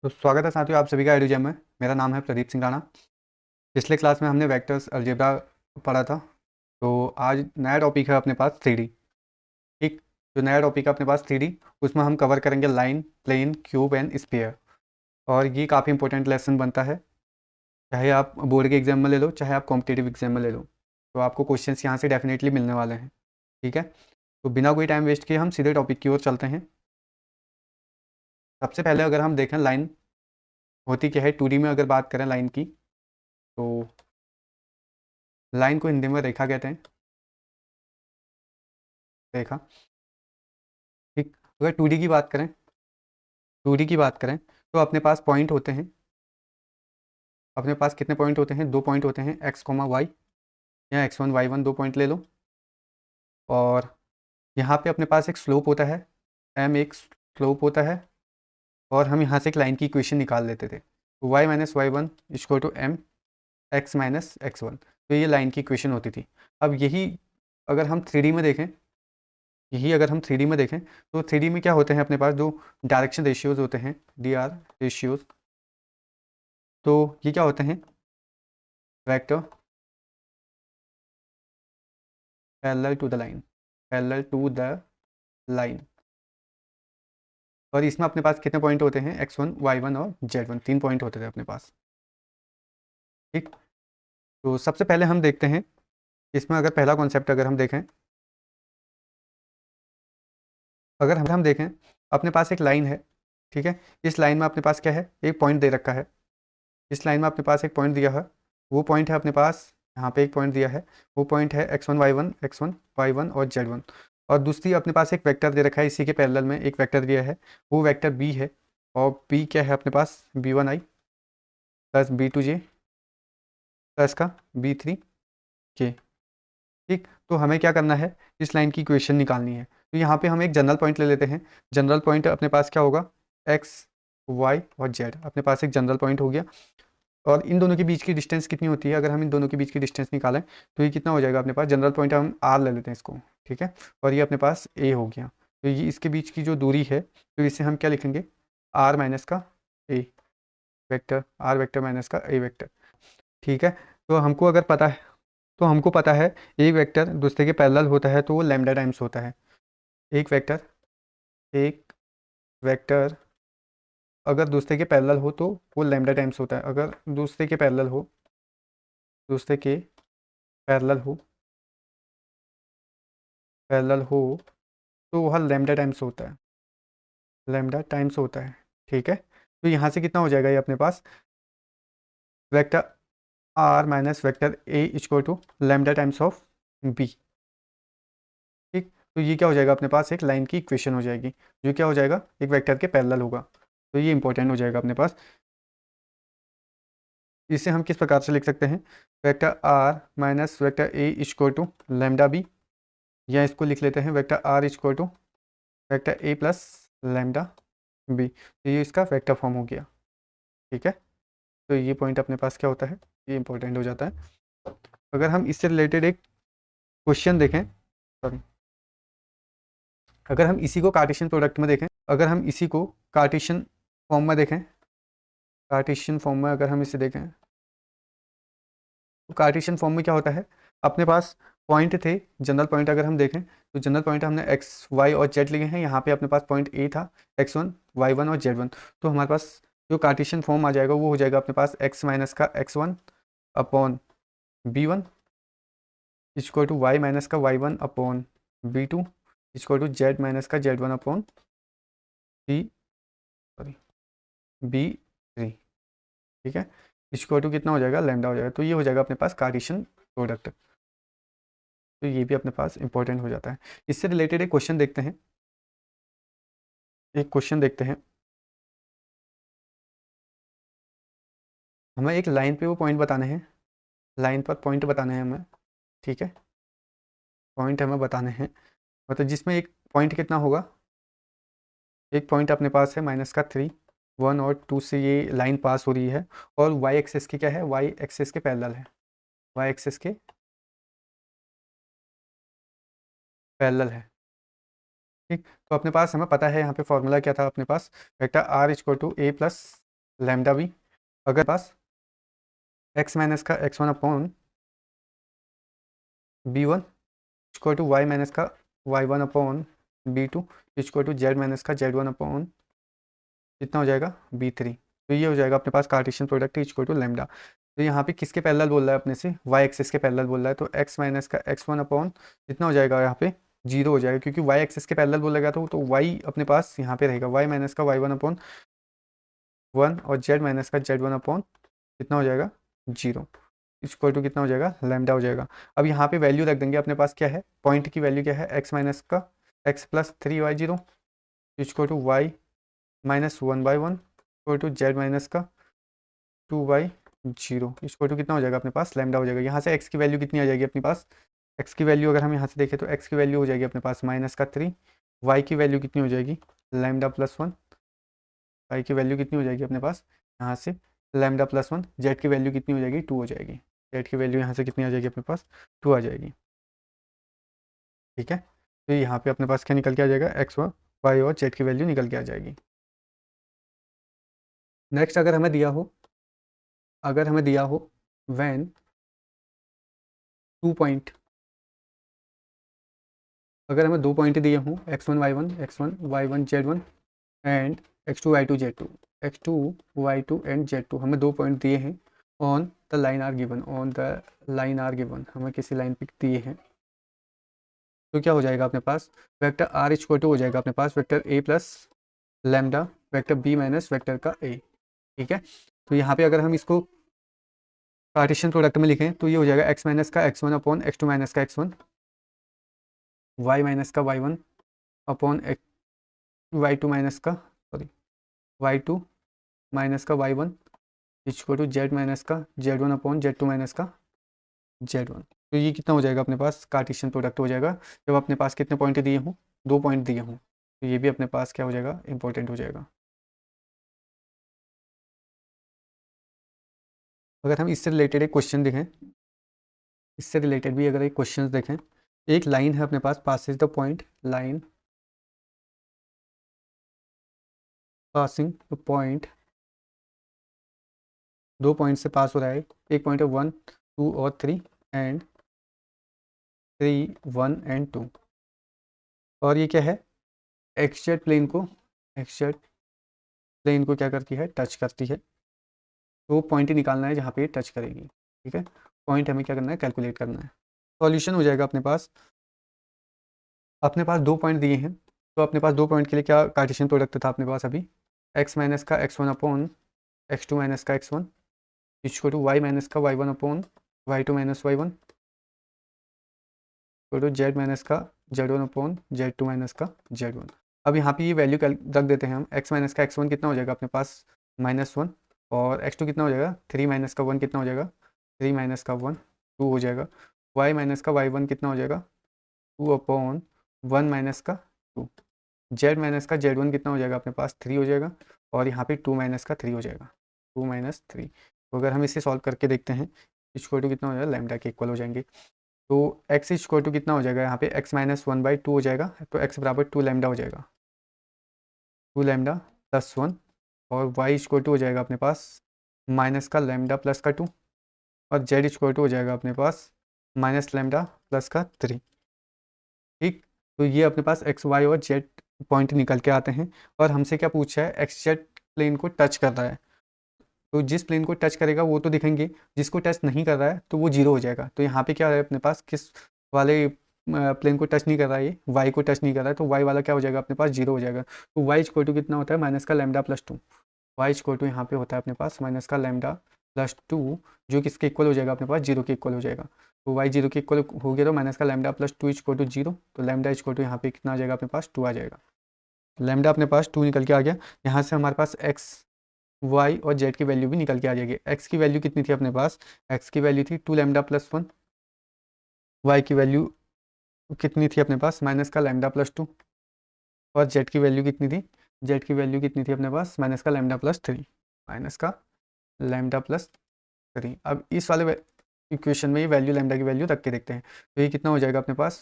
तो स्वागत है साथियों, आप सभी का एडुजैम में। मेरा नाम है प्रदीप सिंह राणा। पिछले क्लास में हमने वेक्टर्स अलजेब्रा पढ़ा था। तो आज नया टॉपिक है अपने पास 3D। ठीक। जो नया टॉपिक है अपने पास 3D, उसमें हम कवर करेंगे line, plane, cube and sphere. और ये काफ़ी इंपॉर्टेंट लेसन बनता है, चाहे आप बोर्ड के एग्जाम में ले लो, चाहे आप कॉम्पिटेटिव एग्जाम में ले लो। तो आपको क्वेश्चंस यहाँ से डेफिनेटली मिलने वाले हैं। ठीक है। तो बिना कोई टाइम वेस्ट किए हम सीधे टॉपिक की ओर चलते हैं। सबसे पहले अगर हम देखें लाइन होती क्या है 2D में, अगर बात करें लाइन की, तो लाइन को हिंदी में रेखा कहते हैं। रेखा। ठीक। अगर 2D की बात करें, 2D की बात करें तो अपने पास पॉइंट होते हैं। अपने पास कितने पॉइंट होते हैं? 2 पॉइंट होते हैं, एक्स कोमा वाई, या x1 y1, 2 पॉइंट ले लो। और यहाँ पे अपने पास एक स्लोप होता है, m एक स्लोप होता है। और हम यहाँ से एक लाइन की इक्वेशन निकाल लेते थे, y minus y one equal to m x minus x1। तो ये लाइन की इक्वेशन होती थी। अब यही अगर हम 3D में देखें, तो 3D में क्या होते हैं अपने पास? जो डायरेक्शन रेशियोज होते हैं, dr रेशियोज, तो ये क्या होते हैं? Vector parallel to the line, parallel to the line. और इसमें अपने पास कितने पॉइंट होते हैं? x1 y1 और z1, 3 पॉइंट होते थे अपने पास। ठीक। तो सबसे पहले हम देखते हैं इसमें, अगर पहला कॉन्सेप्ट अगर हम देखें, अगर हम देखें अपने पास एक लाइन है। ठीक है। इस लाइन में अपने पास क्या है? एक पॉइंट दे रखा है। इस लाइन में अपने पास एक पॉइंट दिया है। वो पॉइंट है अपने पास, यहाँ पे एक पॉइंट दिया है। वो पॉइंट है x1 y1 और z1। और दूसरी अपने पास एक वेक्टर दे रखा है, इसी के पैरेलल में एक वेक्टर दिया है, वो वेक्टर b है। और b क्या है अपने पास? b1i प्लस b2j प्लस का b3k। ठीक। तो हमें क्या करना है? इस लाइन की इक्वेशन निकालनी है। तो यहाँ पे हम एक जनरल पॉइंट ले लेते हैं। जनरल पॉइंट अपने पास क्या होगा? x y और z, अपने पास एक जनरल पॉइंट हो गया। और इन दोनों के बीच की डिस्टेंस कितनी होती है? अगर हम इन दोनों के बीच की डिस्टेंस निकालें तो ये कितना हो जाएगा अपने पास? जनरल पॉइंट हम r ले लेते हैं इसको। ठीक है। और ये अपने पास a हो गया। तो ये इसके बीच की जो दूरी है, तो इसे हम क्या लिखेंगे? r माइनस का a vector, r vector minus का a वेक्टर। ठीक है। तो हमको पता है एक वेक्टर दूसरे के पैरेलल होता है तो वो लैम्डा टाइम्स होता है। एक वेक्टर अगर दूसरे के पैरेलल हो तो वो लैम्डा टाइम्स होता है। अगर दूसरे के पैरेलल हो, दूसरे के पैरेलल हो, पैरेलल हो, तो वह लैम्डा टाइम्स होता है, लैम्डा टाइम्स होता है। ठीक है। तो यहाँ से कितना हो जाएगा ये अपने पास? Vector R minus vector A equal to lambda times of B. ठीक। तो ये क्या हो जाएगा अपने पास? एक लाइन की इक्वेशन हो जाएगी, जो क्या हो जाएगा? एक वेक्टर के पैरेलल होगा। तो ये इंपॉर्टेंट हो जाएगा अपने पास। इसे हम किस प्रकार से लिख सकते हैं? Vector R minus vector A equal to lambda B, या इसको लिख लेते हैं vector R equal to vector A plus lambda B. तो ये इसका वेक्टर फॉर्म हो गया। ठीक है। तो ये पॉइंट अपने पास क्या होता है? ये इंपॉर्टेंट हो जाता है। अगर हम इससे रिलेटेड एक क्वेश्चन देखें, सॉरी, अगर हम इसी को कार्टेशियन प्रोडक्ट में देखें, अगर हम इसी को कार्टेशियन फॉर्म में देखें, कार्टेशियन फॉर्म में अगर हम इसे देखें, तो कार्टेशियन फॉर्म में क्या होता है? अपने पास पॉइंट थे, जनरल पॉइंट अगर हम देखें तो जनरल पॉइंट हमने एक्स वाई और जेड लिए हैं। यहाँ पे अपने पास पॉइंट ए था, x1 y1 और z1। तो हमारे पास जो कार्टेशियन फॉर्म आ जाएगा वो हो जाएगा अपने पास x माइनस का x1 upon b1 equal to y minus का y1 upon b2 equal to z minus का z1 upon b, sorry, b3। ठीक है। इक्वल टू कितना हो जाएगा? लैम्डा हो जाएगा। तो ये हो जाएगा अपने पास कार्टेशियन प्रोडक्ट। तो ये भी अपने पास इंपॉर्टेंट हो जाता है। इससे रिलेटेड एक क्वेश्चन देखते हैं, एक क्वेश्चन देखते हैं। हमें एक लाइन पे वो पॉइंट बताने हैं, लाइन पर पॉइंट बताने हैं हमें। ठीक है। पॉइंट हमें बताने हैं, मतलब जिसमें एक पॉइंट कितना होगा? एक पॉइंट अपने पास है -3, 1 और 2 से ये लाइन पास हो रही है। और वाई एक्सेस की क्या है? वाई एक्सेस के पैरेलल है, वाई एक्सेस के पैरेलल है। ठीक। तो अपने पास हमें पता है यहाँ पे फॉर्मूला क्या था अपने पास? Vector R equal to A plus lambda B. अगर पास एक्स माइनस का x1 upon b1 equal to y minus का y1 upon b2 equal to z minus का z1 अपॉन कितना हो जाएगा b3। तो ये हो जाएगा अपने पास Cartesian product equal to lambda. तो यहाँ पे किसके पैरेलल बोल रहा है अपने से, y एक्सिस के पैरेलल बोल रहा है, तो x माइनस का x1 अपॉन कितना हो जाएगा यहाँ पे 0 हो जाएगा, क्योंकि y एक्सिस के पैरेलल बोलेगा तो y अपने पास यहाँ पे रहेगा y माइनस का y1 अपॉन 1 और z माइनस का z1 अपॉन कितना हो जाएगा 0 इक्वल टू कितना हो जाएगा लैम्डा हो जाएगा। अब यहाँ पे वैल्यू रख देंगे, अपने पास क्या है पॉइंट की वैल्यू क्या है x माइनस का x plus 3y0 equal to y minus 1/1 equal to z minus का 2/0 इक्वल टू कितना हो जाएगा अपने पास लैम्डा हो जाएगा। यहाँ से x की वैल्यू कितनी आ जाएगी अपने पास, x की वैल्यू अगर हम यहाँ से देखें तो x की वैल्यू हो जाएगी अपने पास माइनस का 3, y की वैल्यू कितनी हो जाएगी लैम्डा प्लस 1, y की वैल्यू कितनी हो जाएगी अपने पास यहाँ से लैम्डा प्लस 1, z की वैल्यू कितनी हो जाएगी 2 हो जाएगी, z की वैल्यू यहाँ से कितनी आ जाएगी अपने पास 2 आ जाएगी। ठीक है, तो यहाँ पे अपने पास क्या निकल के आ जाएगा x y और z की वैल्यू निकल के आ जाएगी। नेक्स्ट अगर हमें दिया हो व्हेन 2 पॉइंट, अगर हमें 2 पॉइंट दिए हों x1 y1 z1 and x2 y2 z2 x2 y2 and z2, हमें 2 पॉइंट दिए हैं on the line are given, हमें किसी लाइन पे दिए हैं, तो क्या हो जाएगा अपने पास वेक्टर r इक्वल टू हो जाएगा अपने पास vector a plus lambda vector b minus vector का a। ठीक है, तो यहाँ पे अगर हम इसको पार्टीशन प्रोडक्ट में लिखें तो ये हो जाएगा x माइनस का x1 अपॉन x2 माइनस का x1, y माइनस का y1 अपॉन y2 माइनस का y2 माइनस का y1 equal to z minus का z1 अपॉन z2 माइनस का z1। तो ये कितना हो जाएगा अपने पास कार्टेशियन प्रोडक्ट हो जाएगा जब अपने पास कितने पॉइंट दिए हों 2 पॉइंट दिए हों, तो ये भी अपने पास क्या हो जाएगा इंपॉर्टेंट हो जाएगा। अगर हम इससे रिलेटेड एक क्वेश्चन देखें, इससे रिलेटेड भी अगर एक क्वेश्चन देखें, एक लाइन है अपने पास passing the point, line passing the point, 2 point से पास हो रहा है, एक पॉइंट है 1 2 और 3 एंड 3 1 एंड 2, और ये क्या है एक्सजेड प्लेन को क्या करती है टच करती है, तो पॉइंट ही निकालना है जहाँ पे टच करेगी। ठीक है, पॉइंट हमें क्या करना है कैलकुलेट करना है। सॉल्यूशन हो जाएगा अपने पास 2 पॉइंट दिए हैं, तो अपने पास 2 पॉइंट के लिए क्या कार्टेशियन प्रोडक्ट था अपने पास अभी x माइनस का x1 अपॉन x2 माइनस का x1 equal to y minus का y1 upon y2 minus y1 equal to z minus का z1 अपॉन z2 माइनस का z1। अब यहाँ पे ये वैल्यू रख देते हैं हम, x माइनस का x1 कितना हो जाएगा अपने पास -1 और x2 कितना हो जाएगा 3 माइनस का 1 कितना हो जाएगा 3 माइनस का 1 2 हो जाएगा, y माइनस का y1 कितना हो जाएगा 2 अपॉन 1 माइनस का 2, z माइनस का z1 कितना हो जाएगा अपने पास 3 हो जाएगा, और यहाँ पे 2 माइनस का 3 हो जाएगा 2 माइनस 3। तो अगर हम इसे सॉल्व करके देखते हैं इक्वल टू कितना हो जाएगा लैम्डा के इक्वल हो जाएंगे, तो x इक्वल टू कितना हो जाएगा यहाँ पे x माइनस 1/2 हो जाएगा, तो x बराबर 2 लैम्डा हो जाएगा 2 लैम्डा प्लस 1, और y इक्वल टू हो जाएगा अपने पास माइनस का लैम्डा प्लस का 2, और z इक्वल टू हो जाएगा अपने पास माइनस लैम्डा प्लस का 3। ठीक, तो ये अपने पास एक्स वाई और जेड पॉइंट निकल के आते हैं, और हमसे क्या पूछा है एक्स जेड प्लेन को टच कर रहा है, तो जिस प्लेन को टच करेगा वो तो दिखेंगे, जिसको टच नहीं कर रहा है तो वो 0 हो जाएगा। तो यहाँ पे क्या है अपने पास किस वाले प्लेन को टच नहीं कर रहा है, ये वाई को टच नहीं कर रहा है, तो वाई वाला क्या हो जाएगा अपने पास 0 हो जाएगा। तो वाई इक्वल टू कितना होता है माइनस का lambda plus 2, y equal to यहाँ पे होता है अपने पास माइनस का लैम्डा प्लस 2, जो किसके इक्वल हो जाएगा अपने पास 0 के इक्वल हो जाएगा। तो वाई 0 के इक्वल हो गया तो माइनस का लैम्डा प्लस 2 इक्वल टू 0, तो लैम्डा इक्वल टू यहाँ पे कितना आ जाएगा अपने पास 2 आ जाएगा, लैम्डा अपने पास 2 निकल के आ गया। यहाँ से हमारे पास एक्स वाई और जेड की वैल्यू भी निकल के आ जाएगी। एक्स की वैल्यू कितनी थी अपने पास, एक्स की वैल्यू थी 2 लैम्डा प्लस 1, वाई की वैल्यू कितनी थी अपने पास माइनस का लैम्डा प्लस 2, और जेड की वैल्यू कितनी थी, जेड की वैल्यू कितनी थी अपने पास माइनस का लैम्डा प्लस 3, माइनस का लैम्डा प्लस 3। अब इस वाले इक्वेशन में ये वैल्यू लैम्डा की वैल्यू रख के देखते हैं, तो ये कितना हो जाएगा अपने पास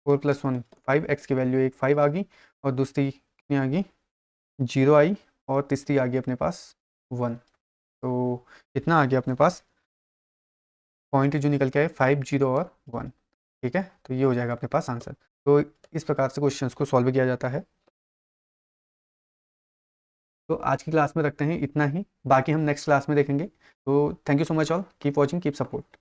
4 + 1 5, एक्स की वैल्यू एक 5 आ गई, और दूसरी कितनी आ गई 0 आई, और तीसरी आ गई अपने पास 1। तो कितना आ गया अपने पास, पॉइंट जो निकल के आए 5, 0 और 1। ठीक है, तो ये हो जाएगा अपने पास आंसर। तो इस प्रकार से क्वेश्चंस को सॉल्व किया जाता है। तो आज की क्लास में रखते हैं इतना ही, बाकी हम नेक्स्ट क्लास में देखेंगे। तो thank you so much all, keep watching, keep support.